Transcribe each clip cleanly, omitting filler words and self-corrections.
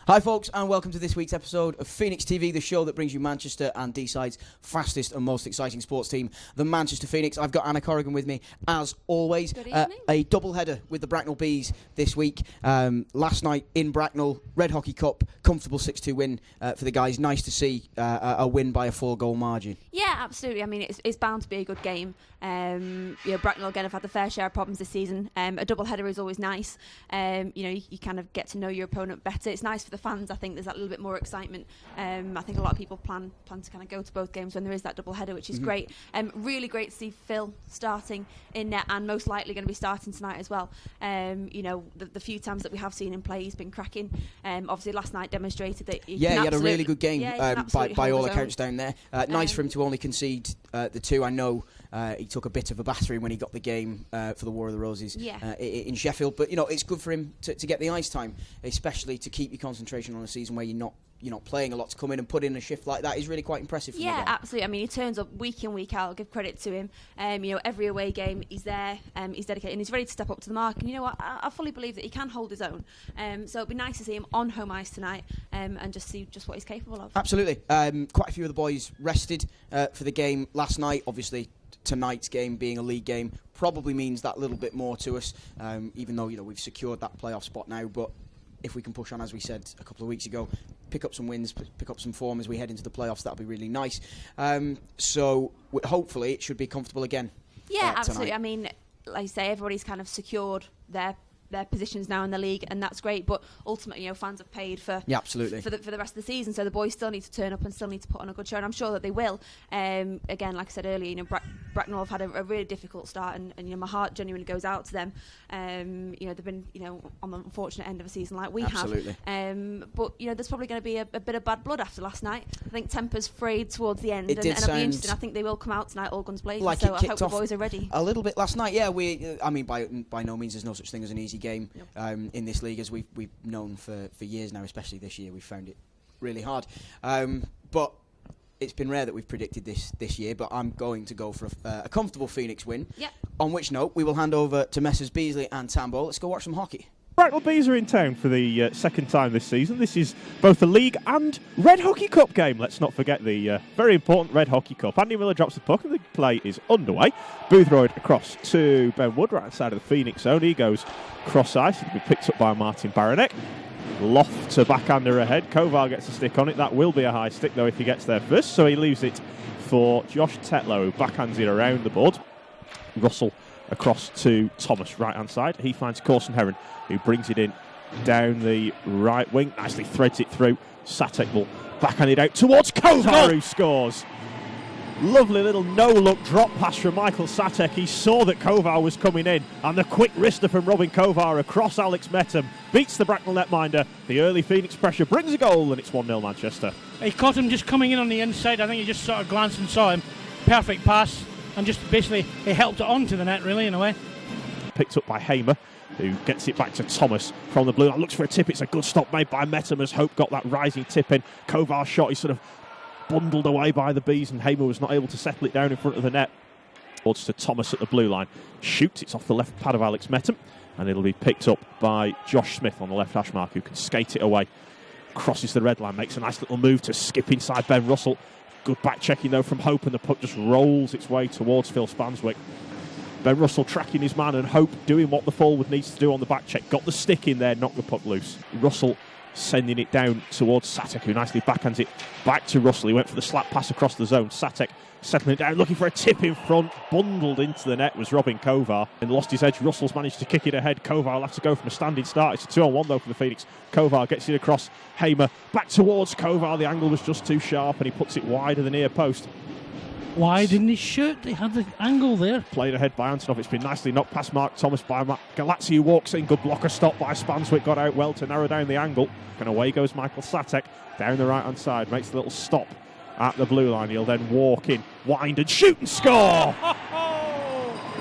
Hi folks, and welcome to this week's episode of Phoenix TV, the show that brings you Manchester and D-Side's fastest and most exciting sports team, the Manchester Phoenix. I've got Anna Corrigan with me, as always. Good evening. A double-header with the Bracknell Bees this week. Last night in Bracknell, Red Hockey Cup, comfortable 6-2 win for the guys. Nice to see a win by a 4-goal margin. Yeah, absolutely. I mean, it's bound to be a good game. Bracknell again have had the fair share of problems this season. A double-header is always nice. You kind of get to know your opponent better. It's nice for the fans. I think there's that little bit more excitement. I think a lot of people plan to kind of go to both games when there is that double header, which is great. Really great to see Phil starting in net and most likely going to be starting tonight as well. The few times that we have seen him play, he's been cracking. Obviously last night demonstrated that he had Yeah, absolutely. I mean, he turns up week in, week out. I'll give credit to him. Every away game he's there, he's dedicated, and he's ready to step up to the mark. And I fully believe that he can hold his own. So it'd be nice to see him on home ice tonight and just see just what he's capable of. Absolutely. Quite a few of the boys rested for the game last night. Obviously, tonight's game being a league game probably means that little bit more to us, even though we've secured that playoff spot now. But if we can push on, as we said a couple of weeks ago, pick up some wins, pick up some form as we head into the playoffs, that'll be really nice. So hopefully it should be comfortable again. Yeah, absolutely. Tonight. I mean, like you say, everybody's kind of secured their positions now in the league, and that's great. But ultimately, fans have paid for the rest of the season, so the boys still need to turn up and still need to put on a good show, and I'm sure that they will. Again, like I said earlier, Bracknell have had a really difficult start, and my heart genuinely goes out to them. They've been on the unfortunate end of a season like we have. But there's probably going to be a bit of bad blood after last night. I think tempers frayed towards the end, and it'll be interesting. I think they will come out tonight all guns blazing. Like so I hope the boys are ready. A little bit last night, yeah. By no means there's no such thing as an easy game in this league, as we've known for years now. Especially this year, we've found it really hard. But it's been rare that we've predicted this year. But I'm going to go for a comfortable Phoenix win. Yep. On which note, we will hand over to Messrs Beasley and Tambo. Let's go watch some hockey. Bracknell Bees are in town for the second time this season. This is both a League and Red Hockey Cup game. Let's not forget the very important Red Hockey Cup. Andy Miller drops the puck and the play is underway. Boothroyd across to Ben Wood, right side of the Phoenix zone. He goes cross ice. It'll be picked up by Martin Baranek. Loft to backhander ahead. Kovar gets a stick on it. That will be a high stick though if he gets there first. So he leaves it for Josh Tetlow, who backhands it around the board. Russell across to Thomas, right-hand side. He finds Corson Heron, who brings it in down the right wing. Nicely threads it through. Satek will backhand it out towards Kovar, who scores. Lovely little no-look drop pass from Michael Satek. He saw that Kovar was coming in, and the quick wrister from Robin Kovar across Alex Metham beats the Bracknell netminder. The early Phoenix pressure brings a goal, and it's 1-0 Manchester. He caught him just coming in on the inside. I think he just sort of glanced and saw him. Perfect pass. And just basically, he helped it onto the net, really, in a way. Picked up by Hamer, who gets it back to Thomas from the blue line. Looks for a tip. It's a good stop made by Metham as Hope got that rising tip in. Kovar's shot, he's sort of bundled away by the Bees, and Hamer was not able to settle it down in front of the net. Towards to Thomas at the blue line. Shoots, it's off the left pad of Alex Metham, and it'll be picked up by Josh Smith on the left hash mark, who can skate it away. Crosses the red line, makes a nice little move to skip inside Ben Russell. Good back checking though from Hope, and the puck just rolls its way towards Phil Spanswick. Ben Russell tracking his man, and Hope doing what the forward needs to do on the back check. Got the stick in there, knocked the puck loose. Russell sending it down towards Satek, who nicely backhands it back to Russell. He went for the slap pass across the zone. Satek settling it down, looking for a tip in front. Bundled into the net was Robin Kovar and lost his edge. Russell's managed to kick it ahead. Kovar will have to go from a standing start. It's a 2-on-1 though for the Phoenix. Kovar gets it across. Hamer back towards Kovar. The angle was just too sharp, and he puts it wide of the near post. Why didn't he shoot? He had the angle there. Played ahead by Antonov. It's been nicely knocked past Mark Thomas by Galazzi, who walks in. Good blocker stop by Spanswick. Got out well to narrow down the angle. And away goes Michael Satek down the right-hand side. Makes a little stop at the blue line. He'll then walk in, wind and shoot and score!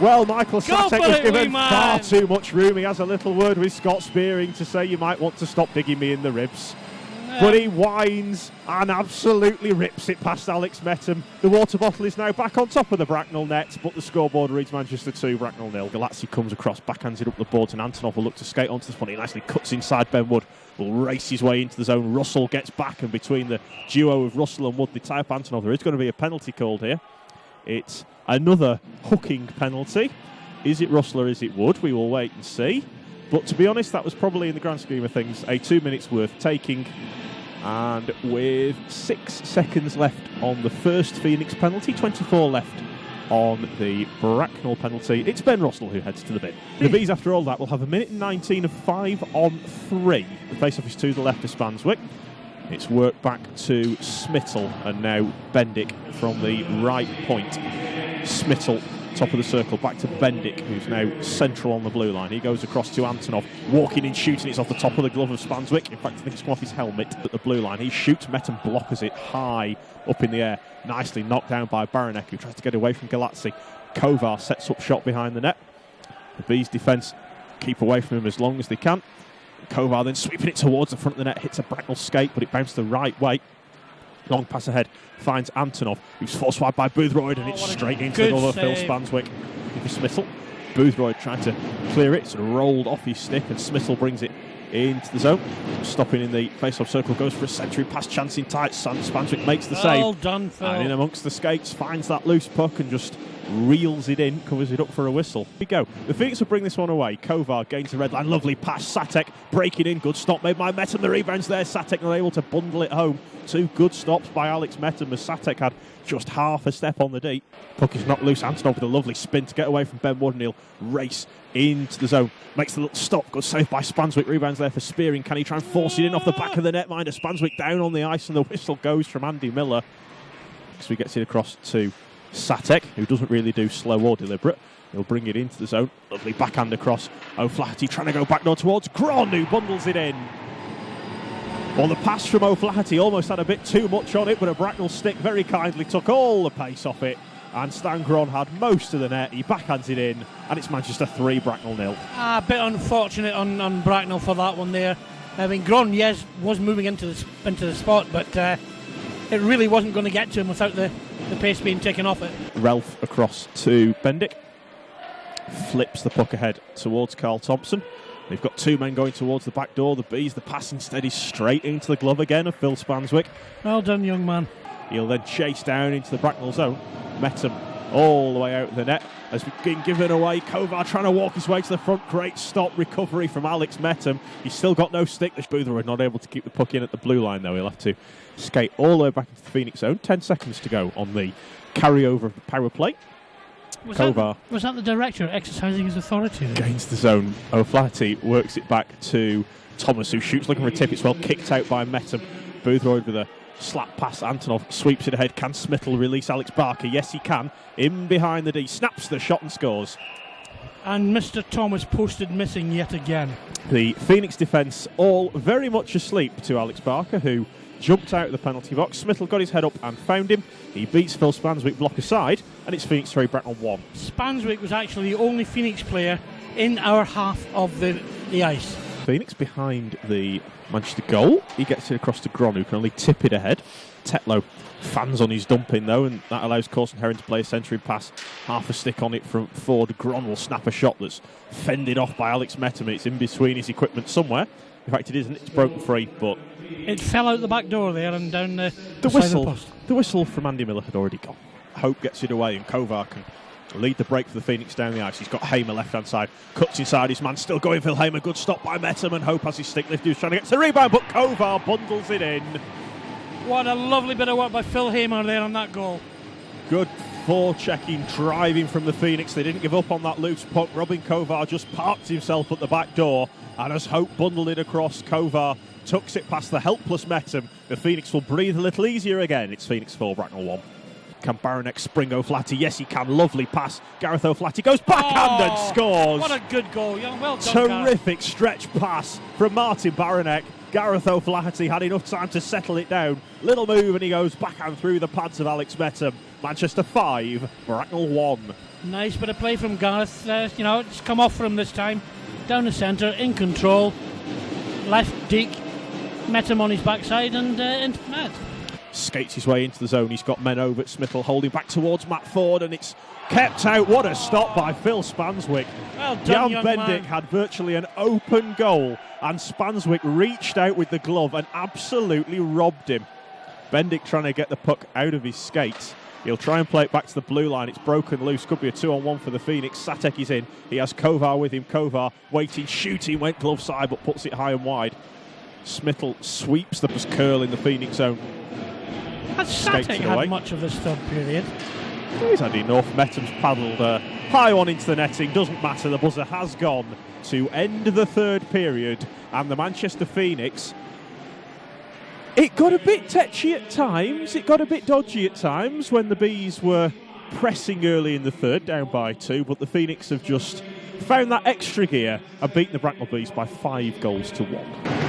Well, Michael Satek was given far too much room. He has a little word with Scott Spearing to say, you might want to stop digging me in the ribs. but he whines and absolutely rips it past Alex Metham. The water bottle is now back on top of the Bracknell net, but the scoreboard reads Manchester 2, Bracknell 0. Galazzi comes across, backhands it up the boards, and Antonov will look to skate onto the spot. He nicely cuts inside Ben Wood, will race his way into the zone. Russell gets back, and between the duo of Russell and Wood, they tie up Antonov. There is going to be a penalty called here. It's another hooking penalty. Is it Russell or is it Wood? We will wait and see. But to be honest, that was probably, in the grand scheme of things, a 2 minutes worth taking. And with 6 seconds left on the first Phoenix penalty, 24 left on the Bracknell penalty, it's Ben Russell who heads to the bin. The Bees, after all that, will have a minute and 19 of 5 on 3. The face-off is to the left of Spanswick. It's worked back to Smittle, and now Bendick from the right point. Smittle, top of the circle, back to Bendick, who's now central on the blue line. He goes across to Antonov, walking and shooting. It's off the top of the glove of Spanswick. In fact, I think it's come off his helmet at the blue line. He shoots, Metham blockers it high up in the air. Nicely knocked down by Baranek, who tries to get away from Galazzi. Kovar sets up shot behind the net. The Bees' defence keep away from him as long as they can. Kovar then sweeping it towards the front of the net, hits a Bracknell skate, but it bounced the right way. Long pass ahead, finds Antonov, who's forced wide by Boothroyd, and it's straight into another Phil Spanswick for Smittle. Boothroyd tried to clear it, sort of rolled off his stick, and Smittle brings it into the zone. Stopping in the face-off circle, goes for a century pass, chancing tight. Spanswick makes the save. Well done, Phil. And in amongst the skates, finds that loose puck and just reels it in, covers it up for a whistle. Here we go. The Phoenix will bring this one away. Kovar gains the red line. Lovely pass. Satek breaking in. Good stop made by Metham. The rebound's there. Satek not able to bundle it home. 2 good stops by Alex Metham as Satek had just half a step on the D. Puck is knocked loose. Antonov with a lovely spin to get away from Ben Wood, and he'll race into the zone. Makes the little stop. Good save by Spanswick. Rebounds there for Spearing. Can he try and force it in off the back of the netminder? Spanswick down on the ice, and the whistle goes from Andy Miller. So he gets it across to Satek, who doesn't really do slow or deliberate. He'll bring it into the zone. Lovely backhand across. O'Flaherty trying to go back door towards Gron, who bundles it in. Well, the pass from O'Flaherty almost had a bit too much on it, but a Bracknell stick very kindly took all the pace off it. And Stan Gron had most of the net. He backhands it in, and it's Manchester 3, Bracknell 0. A bit unfortunate on Bracknell for that one there. I mean, Gron, yes, was moving into the spot, but it really wasn't going to get to him without the pace being taken off it. Ralph across to Bendick. Flips the puck ahead towards Carl Thompson. They've got 2 men going towards the back door. The Bees, the pass instead is straight into the glove again of Phil Spanswick. Well done, young man. He'll then chase down into the Bracknell zone. Metham all the way out of the net has been given away. Kovar trying to walk his way to the front. Great stop recovery from Alex Metham. He's still got no stick. The Boothroyd not able to keep the puck in at the blue line though. He'll have to skate all the way back into the Phoenix zone. 10 seconds to go on the carryover of the power play. Was that the director exercising his authority there? Gains the zone. O'Flaherty works it back to Thomas, who shoots looking for a tip. It's well kicked out by Metham. Boothroyd with a slap pass. Antonov sweeps it ahead. Can Smittle release Alex Barker? Yes, he can. In behind the D. Snaps the shot and scores. And Mr. Thomas posted missing yet again. The Phoenix defence all very much asleep to Alex Barker, who jumped out of the penalty box. Smittle got his head up and found him. He beats Phil Spanswick block aside, and it's Phoenix 3, Bracknell 1. Spanswick was actually the only Phoenix player in our half of the ice. Phoenix behind the Manchester goal. He gets it across to Gron, who can only tip it ahead. Tetlow fans on his dumping though, and that allows Corson Herring to play a century pass. Half a stick on it from Ford. Gron will snap a shot that's fended off by Alex Metham. It's in between his equipment somewhere. In fact, it isn't. It's broken free, but it fell out the back door there and down the whistle. post. The whistle from Andy Miller had already gone. Hope gets it away, and Kovar can lead the break for the Phoenix down the ice. He's got Hamer left-hand side. Cuts inside his man. Still going Phil Hamer. Good stop by Metham, and Hope has his stick lift. He was trying to get to the rebound, but Kovar bundles it in. What a lovely bit of work by Phil Hamer there on that goal. Good forechecking, driving from the Phoenix. They didn't give up on that loose puck. Robin Kovar just parked himself at the back door, and as Hope bundled it across, Kovar tucks it past the helpless Metham. The Phoenix will breathe a little easier again. It's Phoenix 4, Bracknell 1. Can Baranek spring O'Flaherty? Yes, he can. Lovely pass. Gareth O'Flaherty goes backhand and scores. What a good goal. Well done, terrific stretch pass from Martin Baranek. Gareth O'Flaherty had enough time to settle it down. Little move, and he goes backhand through the pads of Alex Metham. Manchester 5, Bracknell 1. Nice bit of play from Gareth. It's come off for him this time. Down the centre, in control. Left deek. met him on his backside and into the net. Skates his way into the zone. He's got men over at Smithell, holding back towards Matt Ford, and it's kept out. What a stop by Phil Spanswick. Well done, Jan young Bendick man. had virtually an open goal, and Spanswick reached out with the glove and absolutely robbed him. Bendick trying to get the puck out of his skates. He'll try and play it back to the blue line. It's broken loose. Could be a 2-on-1 for the Phoenix. Satek is in. He has Kovar with him. Kovar waiting, shooting, went glove side, but puts it high and wide. Smithell sweeps the curl in the Phoenix zone. Has Satek had much of this third period? He's had enough. Metham's paddled high on into the netting. Doesn't matter. The buzzer has gone to end the third period. And the Manchester Phoenix, it got a bit tetchy at times. It got a bit dodgy at times when the Bees were pressing early in the third, down by 2. But the Phoenix have just found that extra gear and beaten the Bracknell Bees by 5-1.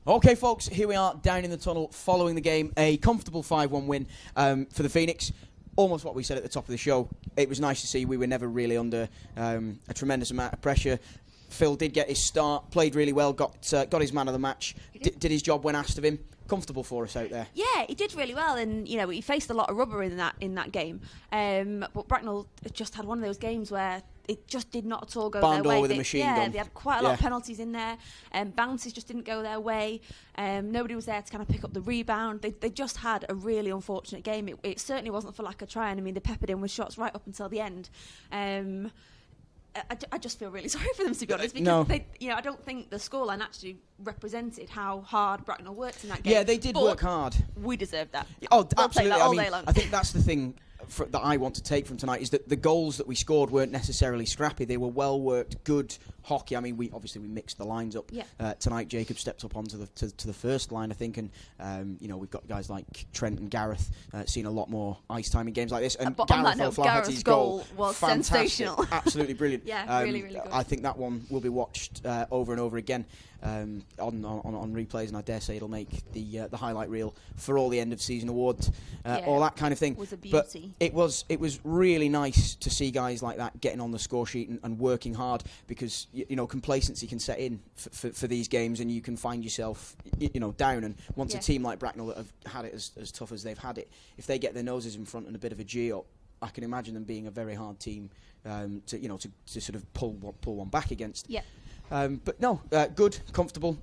Okay, folks, here we are down in the tunnel following the game. A comfortable 5-1 win for the Phoenix. Almost what we said at the top of the show. It was nice to see we were never really under a tremendous amount of pressure. Phil did get his start, played really well, got his man of the match, did his job when asked of him. Comfortable for us out there. Yeah, he did really well, and you know he faced a lot of rubber in that game. But Bracknell just had one of those games where it just did not at all go their way. With a machine gun. They had quite a lot of penalties in there, and bounces just didn't go their way. Nobody was there to kind of pick up the rebound. They just had a really unfortunate game. It certainly wasn't for lack of trying. I mean, they peppered in with shots right up until the end. I just feel really sorry for them, to be honest, because I don't think the scoreline actually represented how hard Bracknell worked in that game. Yeah, they did work hard. We deserved that. Oh, we'll absolutely. take that all day long. I think that's the thing that I want to take from tonight is that the goals that we scored weren't necessarily scrappy. They were well worked, good hockey. I mean, we mixed the lines up tonight. Jacob stepped up onto the first line, I think, and we've got guys like Trent and Gareth seeing a lot more ice time in games like this. And but on that note, Gareth's goal was fantastic. sensational. Absolutely brilliant. Really, really good. I think that one will be watched over and over again on replays, and I dare say it'll make the highlight reel for all the end of season awards, all that kind of thing. It was a beauty. But it was really nice to see guys like that getting on the score sheet and working hard, because complacency can set in for these games, and you can find yourself down. And once a team like Bracknell that have had it as tough as they've had it, if they get their noses in front and a bit of a G up, I can imagine them being a very hard team to sort of pull one back against. Yeah. But no, good, comfortable,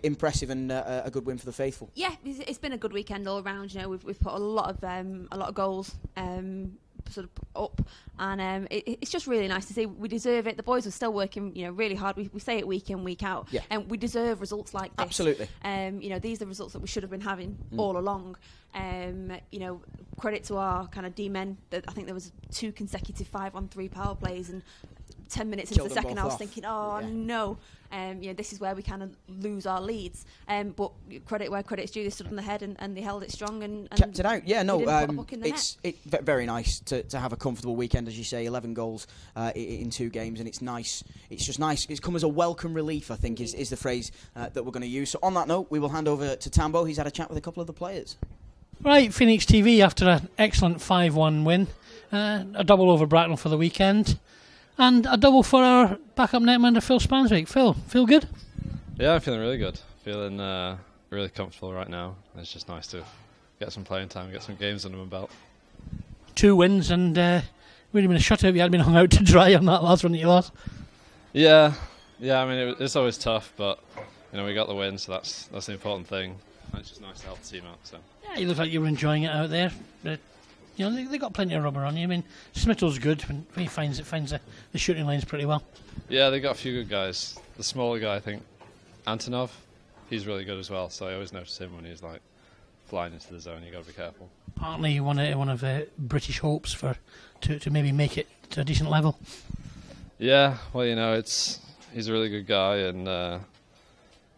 impressive, and a good win for the faithful. Yeah, it's been a good weekend all around. We've put a lot of goals sort of up, and it's just really nice to see. We deserve it. The boys are still working, really hard. We say it week in, week out, and we deserve results like this. Absolutely. These are results that we should have been having all along. Credit to our kind of D-men. I think there was 2 consecutive 5-on-3 power plays, and 10 minutes into the second I was thinking, no, this is where we kind of lose our leads. But credit where credit's due, they stood on the head and they held it strong and kept it out. Yeah, no, it's very nice to have a comfortable weekend, as you say, 11 goals in 2 games, and it's nice. It's just nice. It's come as a welcome relief, I think, is the phrase that we're going to use. So on that note, we will hand over to Tambo. He's had a chat with a couple of the players. Right, Phoenix TV after an excellent 5-1 win, a double over Bracknell for the weekend, and a double for our backup netman, Phil Spanswick. Phil, feel good? Yeah, I'm feeling really good. Feeling really comfortable right now. It's just nice to get some playing time, get some games under my belt. 2 wins and really been a shutout. You hadn't been hung out to dry on that last one that you lost. Yeah. I mean, it's always tough, but we got the win, so that's the important thing. And it's just nice to help the team out. So. Yeah, you look like you were enjoying it out there. But, they got plenty of rubber on you. I mean, Smithell's good. He finds the shooting lines pretty well. Yeah, they got a few good guys. The smaller guy, I think, Antonov, he's really good as well. So I always notice him when he's like flying into the zone. You got to be careful. Partly one of British hopes to maybe make it to a decent level. Yeah, well, he's a really good guy, and I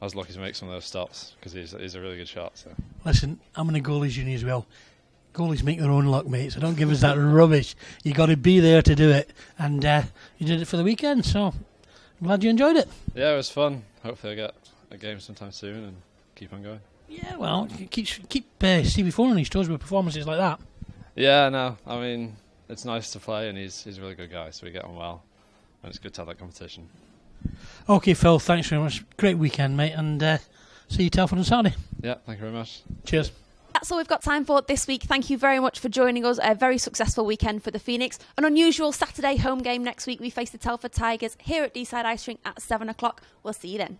was lucky to make some of those stops because he's a really good shot. So. Listen, I'm in a goalies uni as well. Goalies make their own luck, mate, so don't give us that rubbish. You got to be there to do it, and you did it for the weekend, so I'm glad you enjoyed it. Yeah, it was fun. Hopefully I get a game sometime soon and keep on going. Yeah, well, keep Stevie Ford on his toes with performances like that. Yeah, no, I mean, it's nice to play, and he's a really good guy, so we get on well, and it's good to have that competition. Okay, Phil, thanks very much. Great weekend, mate, and see you Telford on Saturday. Yeah, thank you very much. Cheers. That's all we've got time for this week. Thank you very much for joining us. A very successful weekend for the Phoenix. An unusual Saturday home game next week. We face the Telford Tigers here at Deeside Ice Rink at 7 o'clock. We'll see you then.